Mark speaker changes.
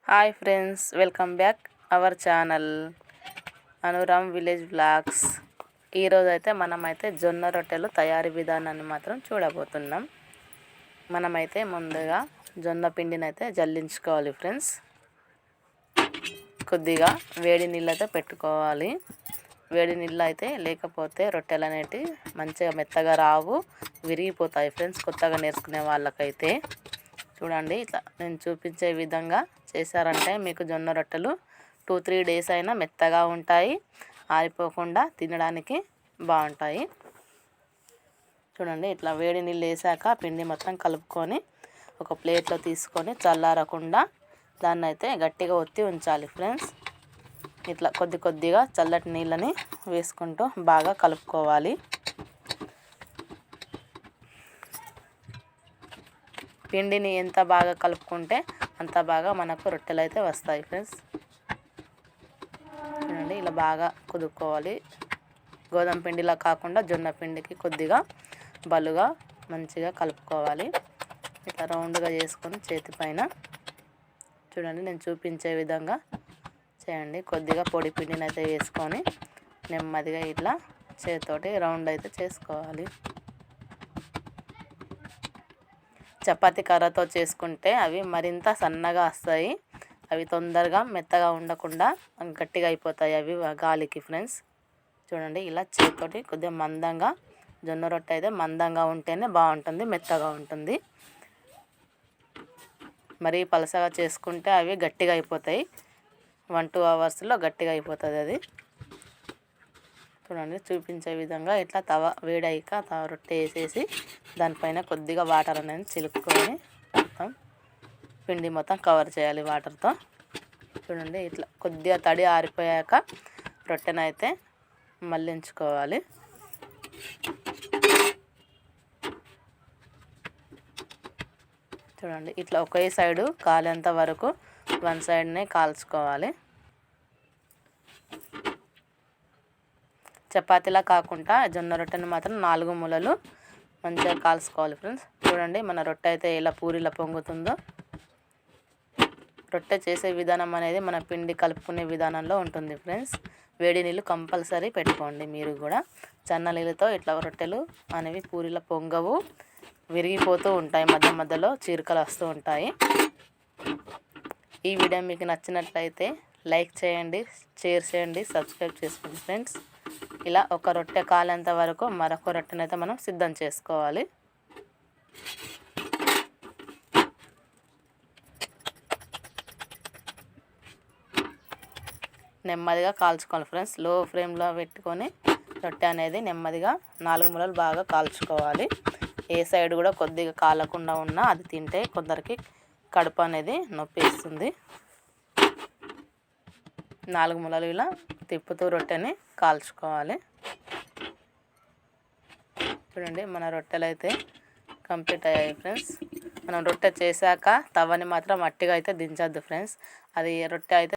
Speaker 1: Hi friends, welcome back our channel Anuram village vlogs. ఈరోజు అయితే మనమైతే జొన్న రొట్టెలు తయారీ విధానాన్ని మాత్రం చూడబోతున్నాం. మనమైతే ముందుగా జొన్న పిండిని అయితే జల్లించుకోవాలి ఫ్రెండ్స్. కొద్దిగా వేడి నీళ్ళతో పెట్టుకోవాలి. వేడి నీళ్ళు అయితే లేకపోతే రొట్టెలు అనేటివి మంచిగా మెత్తగా రావు, విరిగిపోతాయి ఫ్రెండ్స్. కొత్తగా నేర్చుకునే వాళ్ళకైతే చూడండి, ఇట్లా నేను చూపించే విధంగా చేశారంటే మీకు జొన్న రొట్టెలు 2-3 డేస్ అయినా మెత్తగా ఉంటాయి, ఆరిపోకుండా తినడానికి బాగుంటాయి. చూడండి, ఇట్లా వేడి నీళ్ళు వేసాక పిండి మొత్తం కలుపుకొని ఒక ప్లేట్లో తీసుకొని చల్లారకుండా దాన్ని అయితే గట్టిగా ఒత్తి ఉంచాలి ఫ్రెండ్స్. ఇట్లా కొద్ది కొద్దిగా చల్లటి నీళ్ళని వేసుకుంటూ బాగా కలుపుకోవాలి. పిండిని ఎంత బాగా కలుపుకుంటే అంత బాగా మనకు రొట్టెలు అయితే వస్తాయి ఫ్రెండ్స్. చూడండి, ఇలా బాగా కుదుపుకోవాలి. గోధుమ పిండిలా కాకుండా జొన్న పిండికి కొద్దిగా బలుగా మంచిగా కలుపుకోవాలి. ఇట్లా రౌండ్గా చేసుకొని చేతి పైన చూడండి, నేను చూపించే విధంగా చేయండి. కొద్దిగా పొడి పిండిని అయితే వేసుకొని నెమ్మదిగా ఇట్లా చేతితోటి రౌండ్ అయితే చేసుకోవాలి. చపాతీ కర్రతో చేసుకుంటే అవి మరింత సన్నగా వస్తాయి. అవి తొందరగా మెత్తగా ఉండకుండా గట్టిగా అయిపోతాయి అవి గాలికి ఫ్రెండ్స్. చూడండి, ఇలా చేతితోటి కొద్దిగా మందంగా జొన్న రొట్టె అయితే మందంగా ఉంటేనే బాగుంటుంది, మెత్తగా ఉంటుంది. మరీ పలసగా చేసుకుంటే అవి గట్టిగా అయిపోతాయి. 1-2 అవర్స్లో గట్టిగా అయిపోతుంది అది. చూడండి, చూపించే విధంగా ఇట్లా వేడయ్యాక రొట్టె వేసేసి దానిపైన కొద్దిగా వాటర్ అనేది చిలుపుకొని మొత్తం పిండి మొత్తం కవర్ చేయాలి వాటర్తో. చూడండి, ఇట్లా కొద్దిగా తడి ఆరిపోయాక రొట్టెనైతే మళ్ళించుకోవాలి. చూడండి, ఇట్లా ఒకే సైడు కాలేంత వరకు 1 సైడ్నే కాల్చుకోవాలి. చపాతీలా కాకుండా జొన్న రొట్టెని మాత్రం 4 మూలలు మంచిగా కాల్చుకోవాలి ఫ్రెండ్స్. చూడండి, మన రొట్టె అయితే ఎలా పూరిలా పొంగుతుందో. రొట్టె చేసే విధానం అనేది మన పిండి కలుపుకునే విధానంలో ఉంటుంది ఫ్రెండ్స్. వేడి నీళ్ళు కంపల్సరీ పెట్టుకోండి. మీరు కూడా చన్న నీళ్ళతో ఇట్లా రొట్టెలు అనేవి పూరిలా పొంగవు, విరిగిపోతూ ఉంటాయి, మధ్య మధ్యలో చీరకలు వస్తూ ఉంటాయి. ఈ వీడియో మీకు నచ్చినట్లయితే లైక్ చేయండి, షేర్ చేయండి, సబ్స్క్రైబ్ చేసుకోండి ఫ్రెండ్స్. ఇలా ఒక రొట్టె కాలేంత వరకు మరొక రొట్టెనైతే మనం సిద్ధం చేసుకోవాలి. నెమ్మదిగా కాల్చుకోవాలి ఫ్రెండ్స్. లో ఫ్లేమ్లో పెట్టుకొని రొట్టె అనేది నెమ్మదిగా 4 మూలలు బాగా కాల్చుకోవాలి. ఏ సైడ్ కూడా కొద్దిగా కాలకుండా ఉన్నా అది తింటే కొందరికి కడుపు అనేది నొప్పి ఇస్తుంది. 4 మూలలు ఇలా తిప్పుతూ రొట్టెని కాల్చుకోవాలి. చూడండి, మన రొట్టెలు అయితే కంప్లీట్ అయ్యాయి ఫ్రెండ్స్. మనం రొట్టె చేశాక తవ్వని మాత్రం మట్టిగా అయితే దించద్దు ఫ్రెండ్స్. అది రొట్టె అయితే